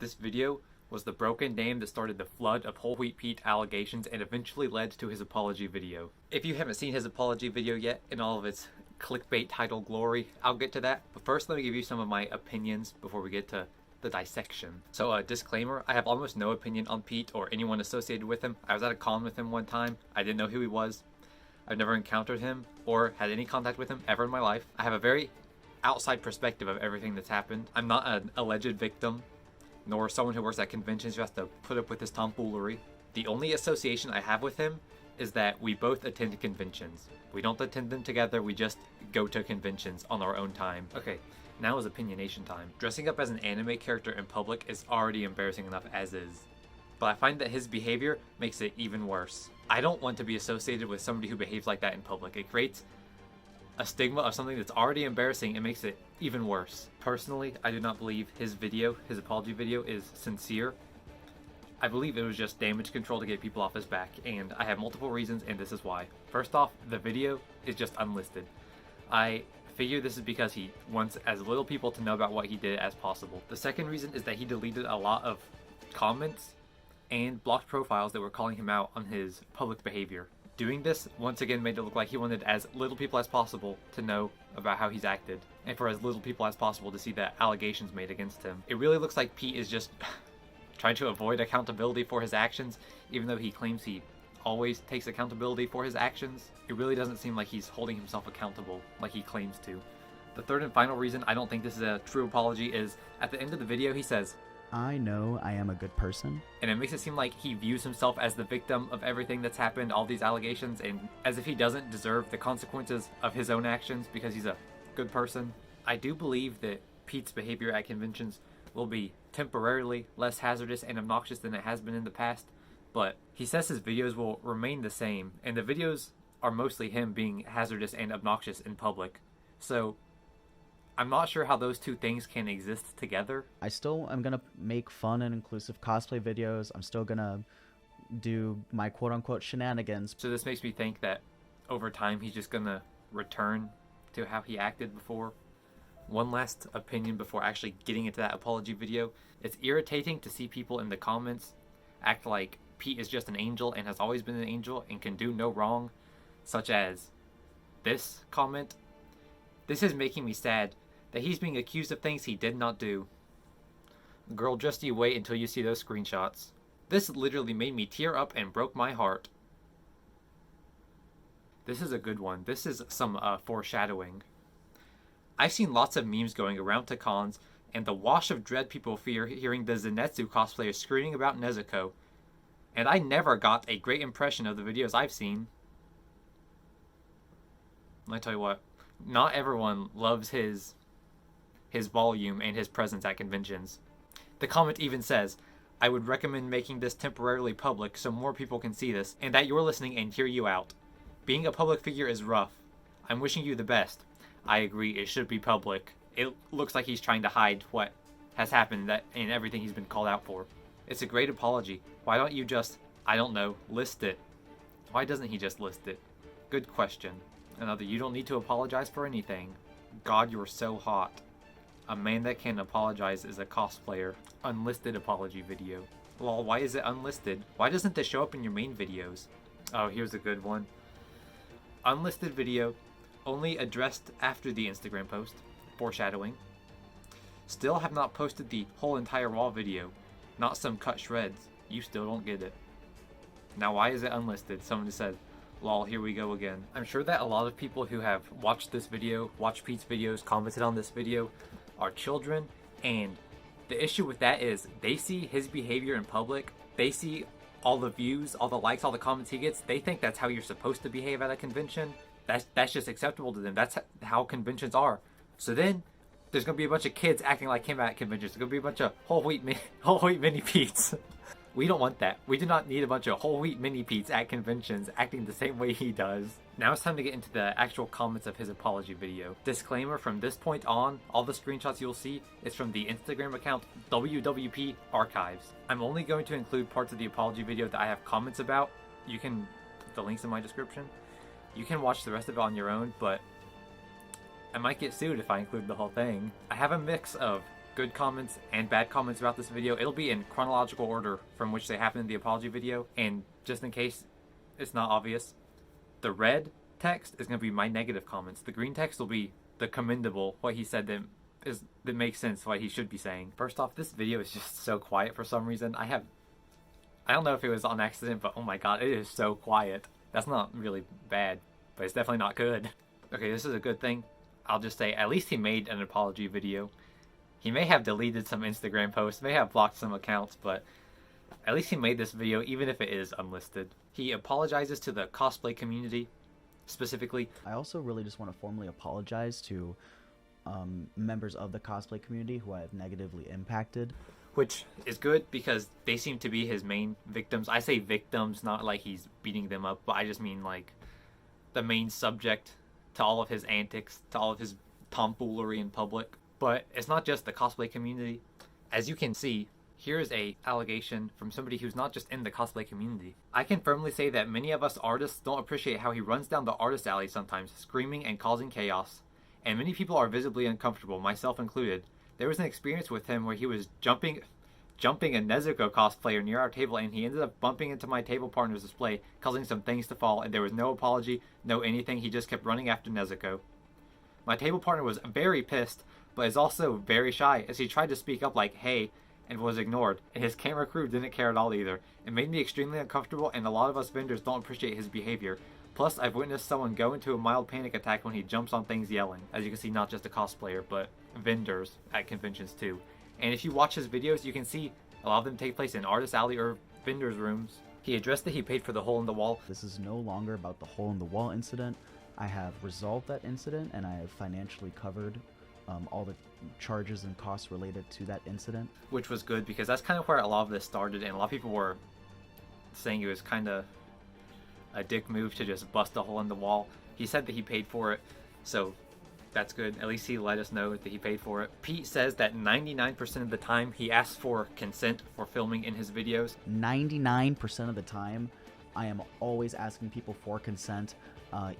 This video was the broken dam that started the flood of WholeWheatPete allegations and eventually led to his apology video. If you haven't seen his apology video yet in all of its clickbait title glory, I'll get to that. But first, let me give you some of my opinions before we get to the dissection. So disclaimer, I have almost no opinion on Pete or anyone associated with him. I was at a con with him one time. I didn't know who he was. I've never encountered him or had any contact with him ever in my life. I have a very outside perspective of everything that's happened. I'm not an alleged victim, nor someone who works at conventions who has to put up with his tomfoolery. The only association I have with him is that we both attend conventions. We don't attend them together, we just go to conventions on our own time. Okay, now is opinionation time. Dressing up as an anime character in public is already embarrassing enough as is, but I find that his behavior makes it even worse. I don't want to be associated with somebody who behaves like that in public. It creates a stigma of something that's already embarrassing and makes it even worse. Personally, I do not believe his apology video, is sincere. I believe it was just damage control to get people off his back, and I have multiple reasons, and this is why. First off, the video is just unlisted. I figure this is because he wants as little people to know about what he did as possible. The second reason is that he deleted a lot of comments and blocked profiles that were calling him out on his public behavior. Doing this once again made it look like he wanted as little people as possible to know about how he's acted, and for as little people as possible to see the allegations made against him. It really looks like Pete is just trying to avoid accountability for his actions, even though he claims he always takes accountability for his actions. It really doesn't seem like he's holding himself accountable like he claims to. The third and final reason I don't think this is a true apology is at the end of the video he says, "I know I am a good person." And it makes it seem like he views himself as the victim of everything that's happened, all these allegations, and as if he doesn't deserve the consequences of his own actions because he's a good person. I do believe that Pete's behavior at conventions will be temporarily less hazardous and obnoxious than it has been in the past, but he says his videos will remain the same, and the videos are mostly him being hazardous and obnoxious in public. So I'm not sure how those two things can exist together. I still am gonna make fun and inclusive cosplay videos. I'm still gonna do my quote-unquote shenanigans. So this makes me think that over time he's just gonna return to how he acted before. One last opinion before actually getting into that apology video. It's irritating to see people in the comments act like Pete is just an angel and has always been an angel and can do no wrong, such as this comment. This is making me sad that he's being accused of things he did not do. Girl, just you wait until you see those screenshots. This literally made me tear up and broke my heart. This is a good one. This is some foreshadowing. I've seen lots of memes going around to cons, and the wash of dread people fear hearing the Zenitsu cosplayers screaming about Nezuko, and I never got a great impression of the videos I've seen. Let me tell you what, not everyone loves his volume and his presence at conventions. The comment even says, "I would recommend making this temporarily public so more people can see this, and that you're listening and hear you out. Being a public figure is rough. I'm wishing you the best. I agree, it should be public." It looks like he's trying to hide what has happened and everything he's been called out for. It's a great apology. Why don't you just, I don't know, list it? Why doesn't he just list it? Good question. Another, you don't need to apologize for anything. God, you're so hot. A man that can apologize is a cosplayer. Unlisted apology video. Lol, why is it unlisted? Why doesn't this show up in your main videos? Oh, here's a good one. Unlisted video, only addressed after the Instagram post. Foreshadowing. Still have not posted the whole entire raw video. Not some cut shreds. You still don't get it. Now why is it unlisted? Someone just said, lol, here we go again. I'm sure that a lot of people who have watched this video, watched Pete's videos, commented on this video, are children, and the issue with that is they see his behavior in public, they see all the views, all the likes, all the comments he gets, they think that's how you're supposed to behave at a convention. That's just acceptable to them. That's how conventions are. So then there's gonna be a bunch of kids acting like him at conventions. There's gonna be a bunch of whole wheat mini Pete's. We don't want that. We do not need a bunch of whole wheat mini Pete's at conventions acting the same way he does. Now it's time to get into the actual comments of his apology video. Disclaimer, from this point on, all the screenshots you'll see is from the Instagram account WWP Archives. I'm only going to include parts of the apology video that I have comments about. You can, the link's in my description. You can watch the rest of it on your own, but I might get sued if I include the whole thing. I have a mix of good comments and bad comments about this video. It'll be in chronological order from which they happen in the apology video, and just in case it's not obvious, the red text is going to be my negative comments. The green text will be the commendable, what he said that makes sense, what he should be saying. First off, this video is just so quiet for some reason. I don't know if it was on accident, but oh my god, it is so quiet. That's not really bad, but it's definitely not good. Okay, this is a good thing. I'll just say, at least he made an apology video. He may have deleted some Instagram posts, may have blocked some accounts, but at least he made this video, even if it is unlisted. He apologizes to the cosplay community, specifically. I also really just want to formally apologize to members of the cosplay community who I have negatively impacted. Which is good because they seem to be his main victims. I say victims, not like he's beating them up, but I just mean like the main subject to all of his antics, to all of his tomfoolery in public. But it's not just the cosplay community. As you can see, here is a allegation from somebody who's not just in the cosplay community. I can firmly say that many of us artists don't appreciate how he runs down the artist alley sometimes, screaming and causing chaos. And many people are visibly uncomfortable, myself included. There was an experience with him where he was jumping a Nezuko cosplayer near our table, and he ended up bumping into my table partner's display, causing some things to fall, and there was no apology, no anything. He just kept running after Nezuko. My table partner was very pissed, but is also very shy, as he tried to speak up like, hey, and was ignored, and his camera crew didn't care at all either. It made me extremely uncomfortable, and a lot of us vendors don't appreciate his behavior. Plus, I've witnessed someone go into a mild panic attack when he jumps on things yelling. As you can see, not just a cosplayer, but vendors at conventions too. And if you watch his videos, you can see a lot of them take place in artist alley or vendors rooms. He addressed that he paid for the hole in the wall. This is no longer about the hole in the wall incident. I have resolved that incident, and I have financially covered all the charges and costs related to that incident. Which was good, because that's kind of where a lot of this started, and a lot of people were saying it was kind of a dick move to just bust a hole in the wall. He said that he paid for it, so that's good. At least he let us know that he paid for it. Pete says that 99% of the time he asks for consent for filming in his videos. 99% of the time, I am always asking people for consent,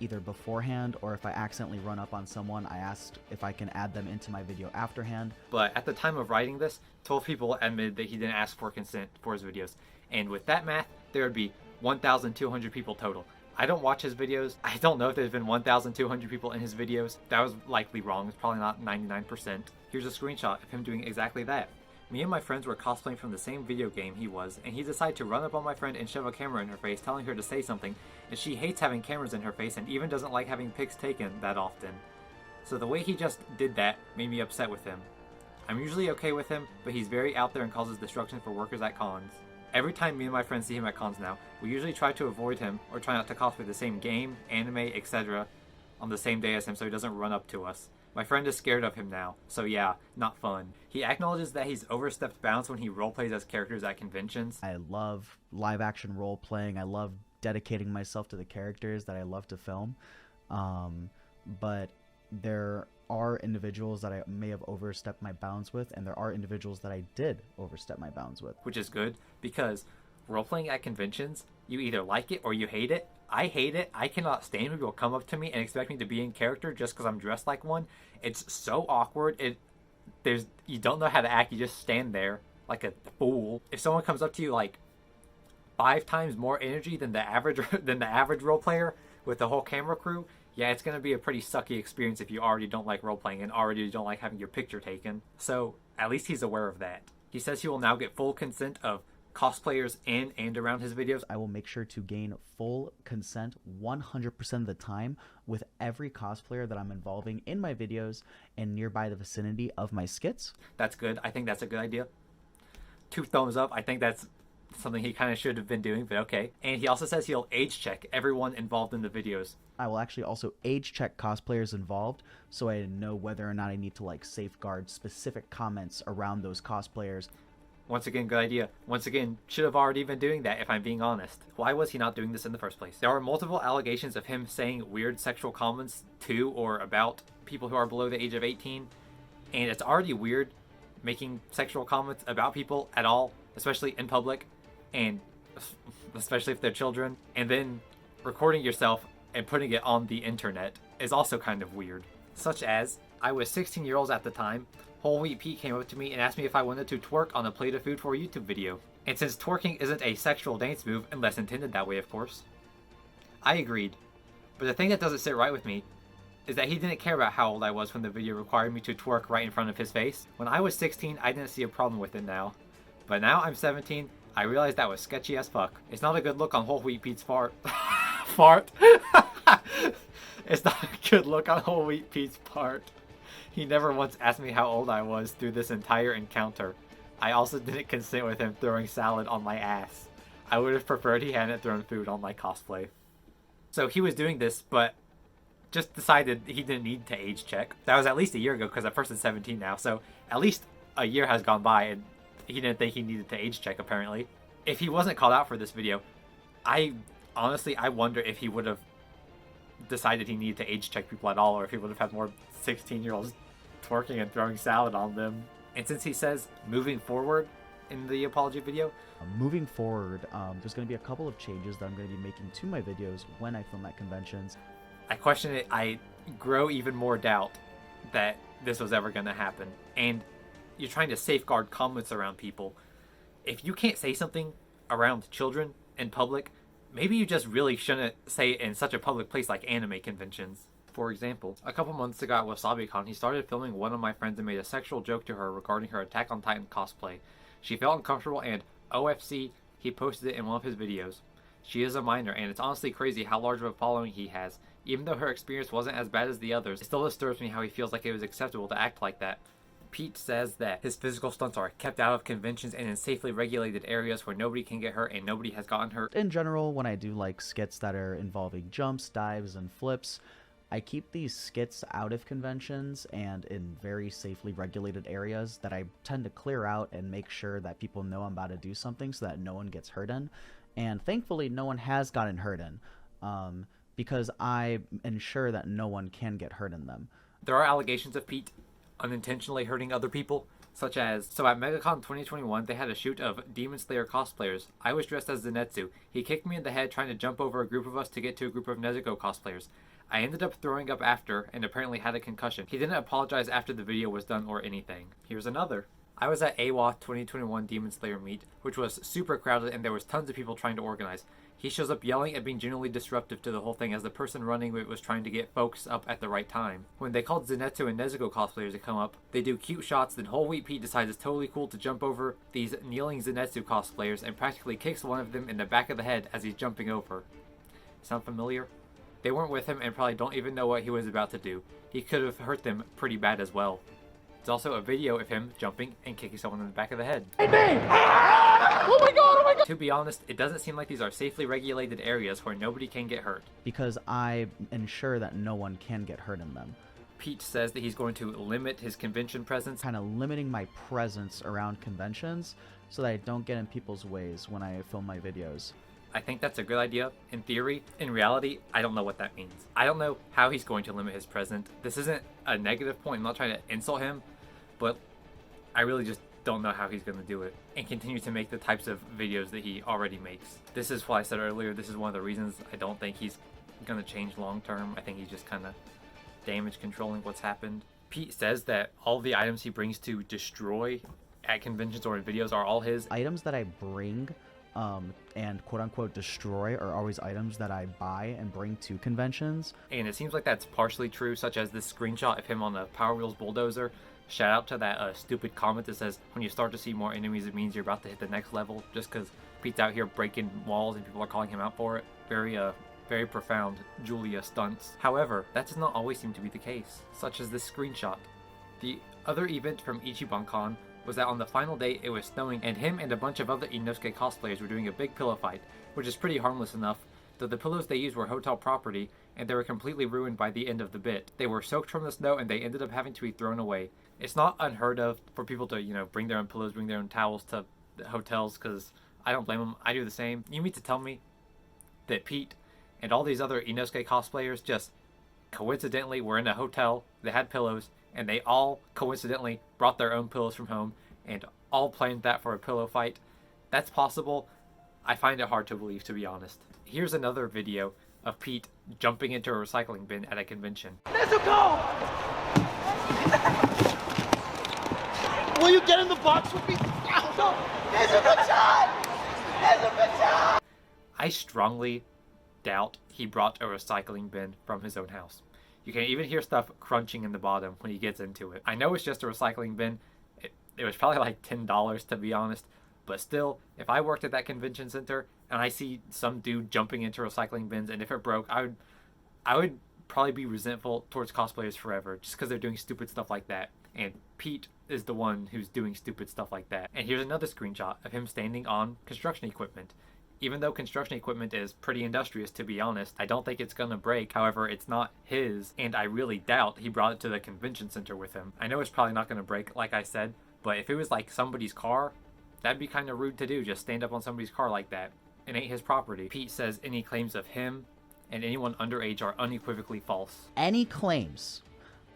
either beforehand, or if I accidentally run up on someone, I asked if I can add them into my video afterhand. But at the time of writing this, 12 people admitted that he didn't ask for consent for his videos. And with that math, there would be 1,200 people total. I don't watch his videos. I don't know if there's been 1,200 people in his videos. That was likely wrong. It's probably not 99%. Here's a screenshot of him doing exactly that. Me and my friends were cosplaying from the same video game he was, and he decided to run up on my friend and shove a camera in her face, telling her to say something, and she hates having cameras in her face and even doesn't like having pics taken that often. So the way he just did that made me upset with him. I'm usually okay with him, but he's very out there and causes destruction for workers at cons. Every time me and my friends see him at cons now, we usually try to avoid him or try not to cosplay the same game, anime, etc. on the same day as him so he doesn't run up to us. My friend is scared of him now, so yeah, not fun. He acknowledges that he's overstepped bounds when he roleplays as characters at conventions. I love live action role playing. I love dedicating myself to the characters that I love to film. But there are individuals that I may have overstepped my bounds with, and there are individuals that I did overstep my bounds with. Which is good, because role-playing at conventions, you either like it or you hate it. I hate it. I cannot stand when people come up to me and expect me to be in character just because I'm dressed like one. It's so awkward. You don't know how to act. You just stand there like a fool. If someone comes up to you like 5 times more energy than the average role player with the whole camera crew, yeah, it's going to be a pretty sucky experience if you already don't like role-playing and already don't like having your picture taken. So at least he's aware of that. He says he will now get full consent of cosplayers in and around his videos. I will make sure to gain full consent 100% of the time with every cosplayer that I'm involving in my videos and nearby the vicinity of my skits. That's good. I think that's a good idea. 2 thumbs up. I think that's something he kind of should have been doing, but okay. And he also says he'll age check everyone involved in the videos. I will actually also age check cosplayers involved, so I know whether or not I need to like safeguard specific comments around those cosplayers. Once again, good idea. Once again, should have already been doing that if I'm being honest. Why was he not doing this in the first place? There are multiple allegations of him saying weird sexual comments to or about people who are below the age of 18, and it's already weird making sexual comments about people at all, especially in public, and especially if they're children, and then recording yourself and putting it on the internet is also kind of weird. Such as I was 16 years old at the time. WholeWheatPete came up to me and asked me if I wanted to twerk on a plate of food for a YouTube video. And since twerking isn't a sexual dance move, unless intended that way of course, I agreed. But the thing that doesn't sit right with me is that he didn't care about how old I was when the video required me to twerk right in front of his face. When I was 16, I didn't see a problem with it now. But now I'm 17, I realized that was sketchy as fuck. It's not a good look on WholeWheatPete's fart. Fart? It's not a good look on WholeWheatPete's part. He never once asked me how old I was through this entire encounter. I also didn't consent with him throwing salad on my ass. I would have preferred he hadn't thrown food on my cosplay. So he was doing this, but just decided he didn't need to age check. That was at least a year ago, because that person's 17 now, so at least a year has gone by, and he didn't think he needed to age check, apparently. If he wasn't called out for this video, I wonder if he would have decided he needed to age check people at all, or if he would have had more 16-year-olds twerking and throwing salad on them. And since he says moving forward in the apology video, moving forward, there's going to be a couple of changes that I'm going to be making to my videos when I film at conventions. I question it. I grow even more doubt that this was ever going to happen. And you're trying to safeguard comments around people. If you can't say something around children in public, maybe you just really shouldn't say it in such a public place like anime conventions. For example, a couple months ago at WasabiCon, he started filming one of my friends and made a sexual joke to her regarding her Attack on Titan cosplay. She felt uncomfortable and, OFC, he posted it in one of his videos. She is a minor, and it's honestly crazy how large of a following he has. Even though her experience wasn't as bad as the others, it still disturbs me how he feels like it was acceptable to act like that. Pete says that his physical stunts are kept out of conventions and in safely regulated areas where nobody can get hurt and nobody has gotten hurt. In general, when I do like skits that are involving jumps, dives, and flips, I keep these skits out of conventions and in very safely regulated areas that I tend to clear out and make sure that people know I'm about to do something so that no one gets hurt in. And thankfully, no one has gotten hurt in, because I ensure that no one can get hurt in them. There are allegations of Pete unintentionally hurting other people, such as, so at MegaCon 2021, they had a shoot of Demon Slayer cosplayers. I was dressed as Zenitsu. He kicked me in the head trying to jump over a group of us to get to a group of Nezuko cosplayers. I ended up throwing up after and apparently had a concussion. He didn't apologize after the video was done or anything. Here's another. I was at AWA 2021 Demon Slayer meet, which was super crowded and there was tons of people trying to organize. He shows up yelling and being genuinely disruptive to the whole thing as the person running it was trying to get folks up at the right time. When they called Zenitsu and Nezuko cosplayers to come up, they do cute shots, then WholeWheatPete decides it's totally cool to jump over these kneeling Zenitsu cosplayers and practically kicks one of them in the back of the head as he's jumping over. Sound familiar? They weren't with him and probably don't even know what he was about to do. He could have hurt them pretty bad as well. There's also a video of him jumping and kicking someone in the back of the head. Oh my god, oh my god! To be honest, it doesn't seem like these are safely regulated areas where nobody can get hurt. Because I ensure that no one can get hurt in them. Pete says that he's going to limit his convention presence. Kind of limiting my presence around conventions so that I don't get in people's ways when I film my videos. I think that's a good idea, in theory. In reality, I don't know what that means. I don't know how he's going to limit his presence. This isn't a negative point, I'm not trying to insult him, but I really just don't know how he's going to do it and continue to make the types of videos that he already makes. This is why I said earlier, this is one of the reasons I don't think he's going to change long term. I think he's just kind of damage controlling what's happened. Pete says that all the items he brings to destroy at conventions or in videos are all his. Items that I bring and quote-unquote destroy are always items that I buy and bring to conventions. And it seems like that's partially true, such as this screenshot of him on a Power Wheels bulldozer. Shout out to that stupid comment that says, when you start to see more enemies, it means you're about to hit the next level, just because Pete's out here breaking walls and people are calling him out for it. Very profound Julia stunts. However, that does not always seem to be the case, such as this screenshot. The other event from IchibanCon was that on the final day it was snowing and him and a bunch of other Inosuke cosplayers were doing a big pillow fight, which is pretty harmless enough, though the pillows they used were hotel property and they were completely ruined by the end of the bit. They were soaked from the snow and they ended up having to be thrown away. It's not unheard of for people to, bring their own pillows, bring their own towels to hotels, because I don't blame them. I do the same. You mean to tell me that Pete and all these other Inosuke cosplayers just coincidentally were in a hotel, they had pillows, and they all coincidentally brought their own pillows from home and all planned that for a pillow fight? That's possible. I find it hard to believe, to be honest. Here's another video of Pete jumping into a recycling bin at a convention. Nezuko! Will you get in the box with me? No. There's a baton! There's a baton! I strongly doubt he brought a recycling bin from his own house. You can even hear stuff crunching in the bottom when he gets into it. I know it's just a recycling bin. It was probably like $10 to be honest, but still, if I worked at that convention center and I see some dude jumping into recycling bins, and if it broke, I would probably be resentful towards cosplayers forever just because they're doing stupid stuff like that. And Pete is the one who's doing stupid stuff like that. And here's another screenshot of him standing on construction equipment. Even though construction equipment is pretty industrious, to be honest, I don't think it's gonna break. However, it's not his, and I really doubt he brought it to the convention center with him. I know it's probably not gonna break, like I said, but if it was like somebody's car, that'd be kind of rude to do, just stand up on somebody's car like that. It ain't his property. Pete says any claims of him and anyone underage are unequivocally false. Any claims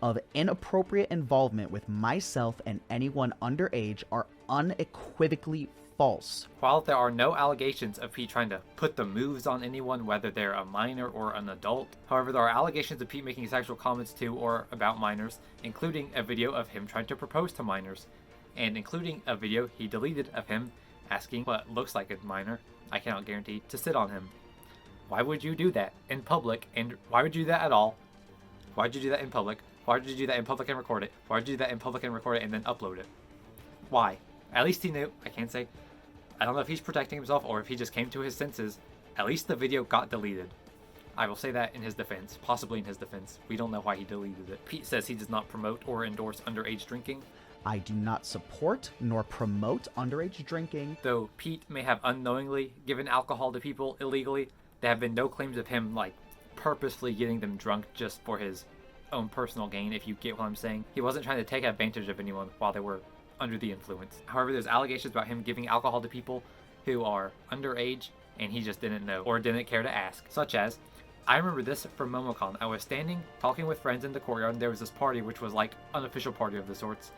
of inappropriate involvement with myself and anyone underage are unequivocally false. While there are no allegations of Pete trying to put the moves on anyone, whether they're a minor or an adult, however, there are allegations of Pete making sexual comments to or about minors, including a video of him trying to propose to minors, and including a video he deleted of him asking what looks like a minor, I cannot guarantee, to sit on him. Why would you do that in public? And why would you do that at all? Why would you do that in public? Why would you do that in public and record it? Why would you do that in public and record it and then upload it? Why? At least he knew. I can't say. I don't know if he's protecting himself or if he just came to his senses. At least the video got deleted. I will say that in his defense. Possibly in his defense. We don't know why he deleted it. Pete says he does not promote or endorse underage drinking. I do not support nor promote underage drinking. Though Pete may have unknowingly given alcohol to people illegally, there have been no claims of him, like, purposely getting them drunk just for his own personal gain, if you get what I'm saying. He wasn't trying to take advantage of anyone while they were under the influence. However, there's allegations about him giving alcohol to people who are underage, and he just didn't know or didn't care to ask. Such as, I remember this from MomoCon. I was standing, talking with friends in the courtyard, and there was this party, which was like an official party of the sorts.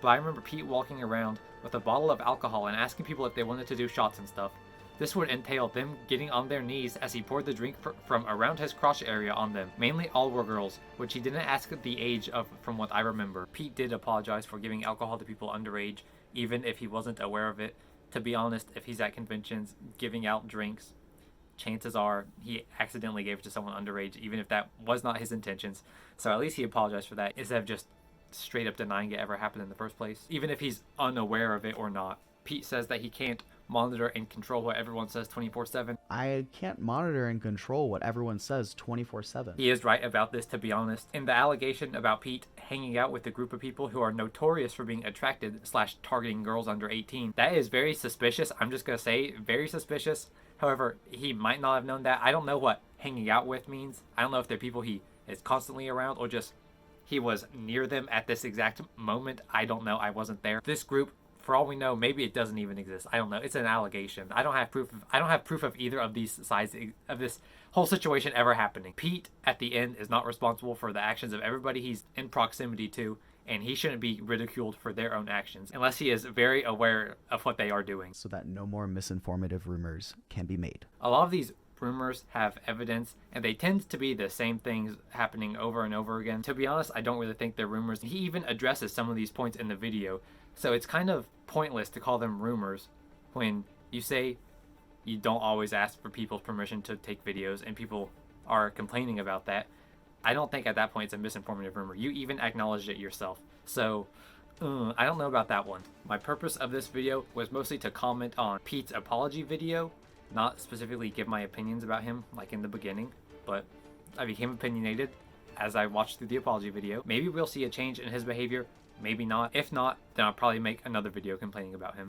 But I remember Pete walking around with a bottle of alcohol and asking people if they wanted to do shots and stuff. This would entail them getting on their knees as he poured the drink from around his crotch area on them. Mainly all were girls, which he didn't ask the age of from what I remember. Pete did apologize for giving alcohol to people underage, even if he wasn't aware of it. To be honest, if he's at conventions giving out drinks, chances are he accidentally gave it to someone underage, even if that was not his intentions. So at least he apologized for that, instead of just straight up denying it ever happened in the first place, even if he's unaware of it or not. Pete says that he can't monitor and control what everyone says 24/7. I can't monitor and control what everyone says 24/7. He is right about this, to be honest. In the allegation about Pete hanging out with a group of people who are notorious for being attracted / targeting girls under 18, that is very suspicious. I'm just gonna say very suspicious. However, he might not have known that. I don't know what hanging out with means. I don't know if they're people he is constantly around or just he was near them at this exact moment. I don't know. I wasn't there. This group, for all we know, maybe it doesn't even exist. I don't know. It's an allegation. I don't have proof of either of these sides of this whole situation ever happening. Pete, at the end, is not responsible for the actions of everybody he's in proximity to, and he shouldn't be ridiculed for their own actions unless he is very aware of what they are doing. So that no more misinformative rumors can be made. A lot of these rumors have evidence, and they tend to be the same things happening over and over again. To be honest, I don't really think they're rumors. He even addresses some of these points in the video, so it's kind of pointless to call them rumors when you say you don't always ask for people's permission to take videos and people are complaining about that. I don't think at that point it's a misinformative rumor. You even acknowledged it yourself. So I don't know about that one. My purpose of this video was mostly to comment on Pete's apology video, not specifically give my opinions about him like in the beginning, but I became opinionated as I watched through the apology video. Maybe we'll see a change in his behavior, maybe not. If not, then I'll probably make another video complaining about him.